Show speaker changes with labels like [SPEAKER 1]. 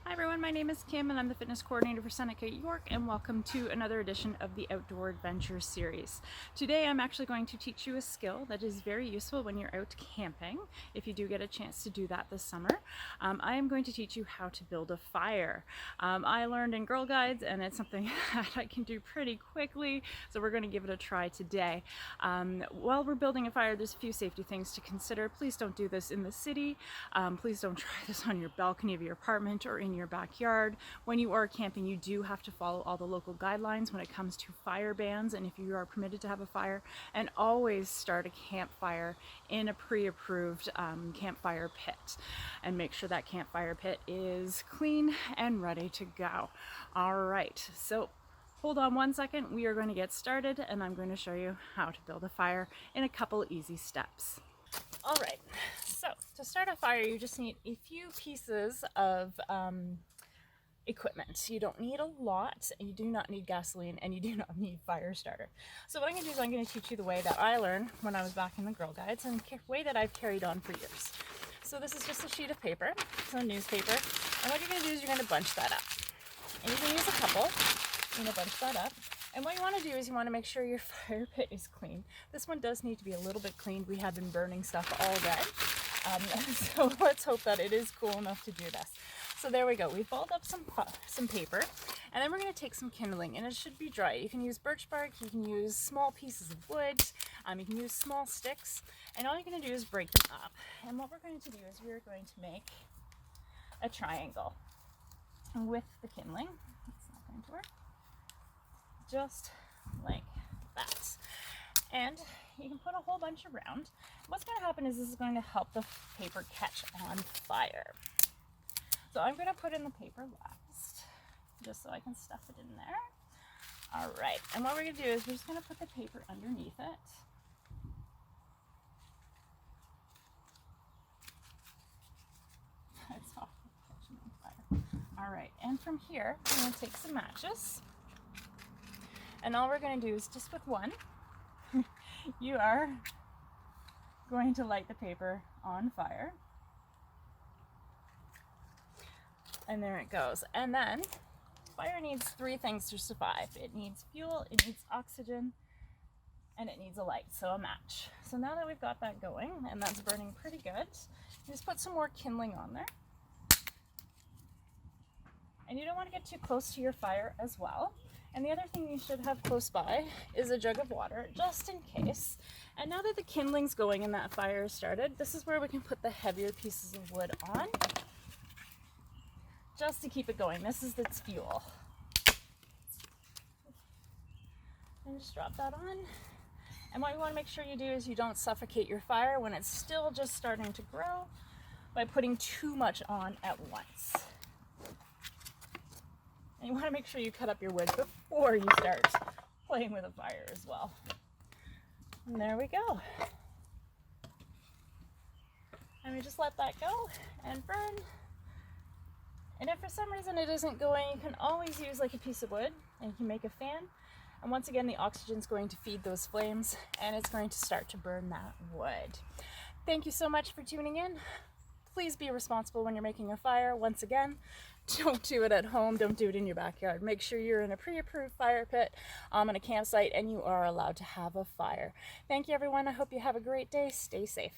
[SPEAKER 1] Hi everyone, my name is Kim and I'm the fitness coordinator for Seneca York, and welcome to another edition of the Outdoor Adventure series. Today I'm actually going to teach you a skill that is very useful when you're out camping, if you do get a chance to do that this summer. I am going to teach you how to build a fire. I learned in Girl Guides and it's something that I can do pretty quickly, so we're going to give it a try today. While we're building a fire, there's a few safety things to consider. Please don't do this in the city. Please don't try this on your balcony of your apartment or in your backyard. When you are camping, you do have to follow all the local guidelines when it comes to fire bans and if you are permitted to have a fire, and always start a campfire in a pre-approved campfire pit, and make sure that campfire pit is clean and ready to go. All right, so hold on one second. We are going to get started and I'm going to show you how to build a fire in a couple easy steps. All right, so to start a fire, you just need a few pieces of equipment. You don't need a lot, and you do not need gasoline, and you do not need fire starter. So what I'm going to do is I'm going to teach you the way that I learned when I was back in the Girl Guides, and the way that I've carried on for years. So this is just a sheet of paper, some newspaper, and what you're going to do is you're going to bunch that up. And you can use a couple. You're going to bunch that up. And what you want to do is you want to make sure your fire pit is clean. This one does need to be a little bit cleaned. We have been burning stuff all day. So let's hope that it is cool enough to do this. So there we go. We've balled up some paper, and then we're going to take some kindling, and it should be dry. You can use birch bark, you can use small pieces of wood, you can use small sticks, and all you're going to do is break them up. And what we're going to do is we're going to make a triangle with the kindling. It's not going to work. Just like that. And you can put a whole bunch around. What's going to happen is this is going to help the paper catch on fire. So I'm going to put in the paper last, just so I can stuff it in there. All right, and what we're going to do is we're just going to put the paper underneath it. It's all catching on fire. All right, and from here, I'm going to take some matches. And all we're going to do is just with one, you are going to light the paper on fire. And there it goes. And then fire needs three things to survive. It needs fuel, it needs oxygen, and it needs a light, so a match. So now that we've got that going, and that's burning pretty good, you just put some more kindling on there. And you don't want to get too close to your fire as well. And the other thing you should have close by is a jug of water, just in case. And now that the kindling's going and that fire is started, this is where we can put the heavier pieces of wood on, just to keep it going. This is its fuel. And just drop that on. And what you want to make sure you do is you don't suffocate your fire when it's still just starting to grow by putting too much on at once. And you want to make sure you cut up your wood before you start playing with a fire as well. And there we go. And we just let that go and burn. And if for some reason it isn't going, you can always use like a piece of wood and you can make a fan. And once again, the oxygen is going to feed those flames and it's going to start to burn that wood. Thank you so much for tuning in. Please be responsible when you're making a fire. Once again, don't do it at home. Don't do it in your backyard. Make sure you're in a pre-approved fire pit on a campsite and you are allowed to have a fire. Thank you, everyone. I hope you have a great day. Stay safe.